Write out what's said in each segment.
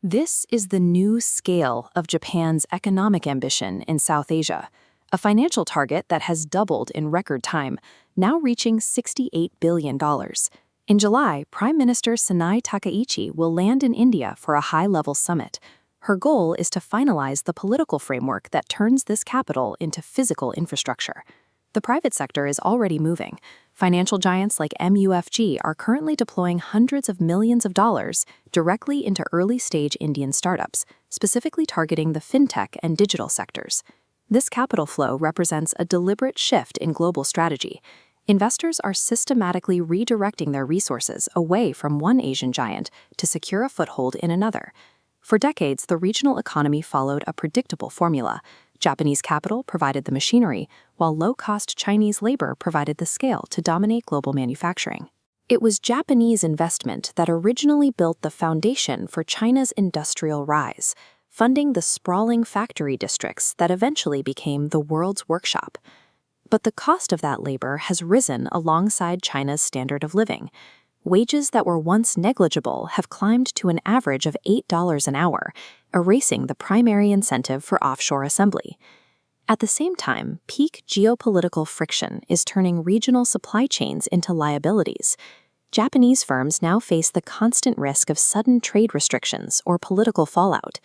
This is the new scale of Japan's economic ambition in South Asia, a financial target that has doubled in record time, now reaching $68 billion. In July, Prime Minister Sanae Takaichi will land in India for a high-level summit. Her goal is to finalize the political framework that turns this capital into physical infrastructure. The private sector is already moving. Financial giants like MUFG are currently deploying hundreds of millions of dollars directly into early-stage Indian startups, specifically targeting the fintech and digital sectors. This capital flow represents a deliberate shift in global strategy. Investors are systematically redirecting their resources away from one Asian giant to secure a foothold in another. For decades, the regional economy followed a predictable formula. Japanese capital provided the machinery, while low-cost Chinese labor provided the scale to dominate global manufacturing. It was Japanese investment that originally built the foundation for China's industrial rise, funding the sprawling factory districts that eventually became the world's workshop. But the cost of that labor has risen alongside China's standard of living. Wages that were once negligible have climbed to an average of $8 an hour, erasing the primary incentive for offshore assembly. At the same time, peak geopolitical friction is turning regional supply chains into liabilities. Japanese firms now face the constant risk of sudden trade restrictions or political fallout.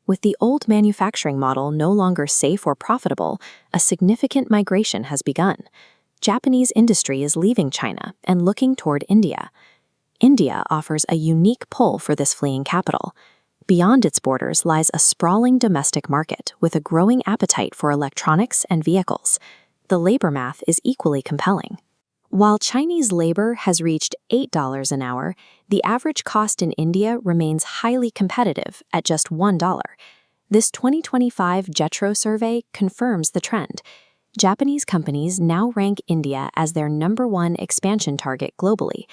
With the old manufacturing model no longer safe or profitable, a significant migration has begun. Japanese industry is leaving China and looking toward India. India offers a unique pull for this fleeing capital. Beyond its borders lies a sprawling domestic market with a growing appetite for electronics and vehicles. The labor math is equally compelling. While Chinese labor has reached $8 an hour, the average cost in India remains highly competitive at just $1. This 2025 JETRO survey confirms the trend. Japanese companies now rank India as their #1 expansion target globally.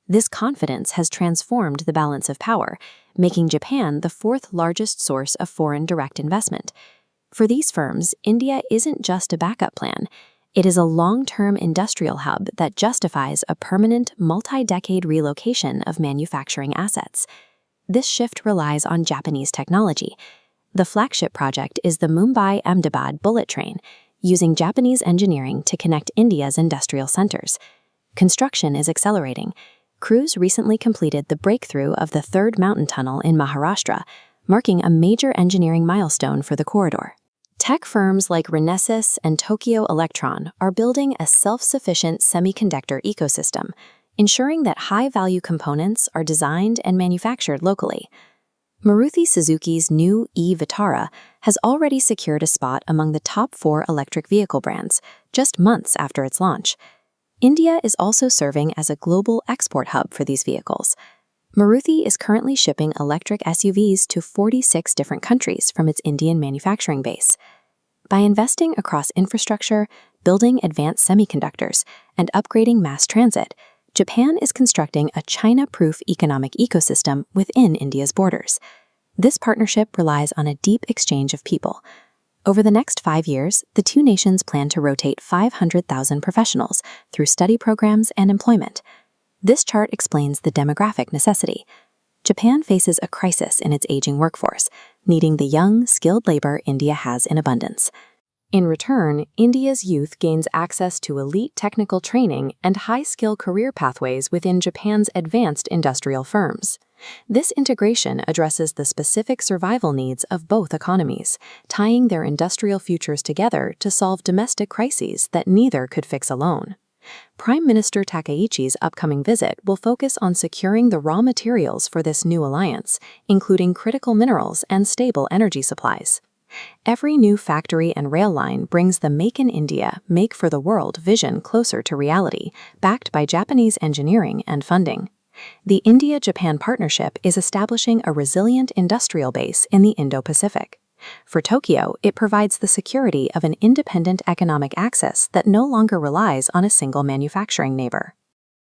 This confidence has transformed the balance of power, making Japan the fourth largest source of foreign direct investment. For these firms, India isn't just a backup plan. It is a long-term industrial hub that justifies a permanent, multi-decade relocation of manufacturing assets. This shift relies on Japanese technology. The flagship project is the Mumbai-Ahmedabad bullet train, using Japanese engineering to connect India's industrial centers. Construction is accelerating. Crews recently completed the breakthrough of the third mountain tunnel in Maharashtra, marking a major engineering milestone for the corridor. Tech firms like Renesas and Tokyo Electron are building a self-sufficient semiconductor ecosystem, ensuring that high-value components are designed and manufactured locally. Maruti Suzuki's new e-Vitara has already secured a spot among the top 4 electric vehicle brands, just months after its launch. India is also serving as a global export hub for these vehicles. Maruti is currently shipping electric SUVs to 46 different countries from its Indian manufacturing base. By investing across infrastructure, building advanced semiconductors, and upgrading mass transit, Japan is constructing a China-proof economic ecosystem within India's borders. This partnership relies on a deep exchange of people. Over the next 5 years, the two nations plan to rotate 500,000 professionals through study programs and employment. This chart explains the demographic necessity. Japan faces a crisis in its aging workforce, needing the young, skilled labor India has in abundance. In return, India's youth gains access to elite technical training and high-skill career pathways within Japan's advanced industrial firms. This integration addresses the specific survival needs of both economies, tying their industrial futures together to solve domestic crises that neither could fix alone. Prime Minister Takaichi's upcoming visit will focus on securing the raw materials for this new alliance, including critical minerals and stable energy supplies. Every new factory and rail line brings the Make in India, Make for the World vision closer to reality, backed by Japanese engineering and funding. The India-Japan partnership is establishing a resilient industrial base in the Indo-Pacific. For Tokyo, it provides the security of an independent economic axis that no longer relies on a single manufacturing neighbor.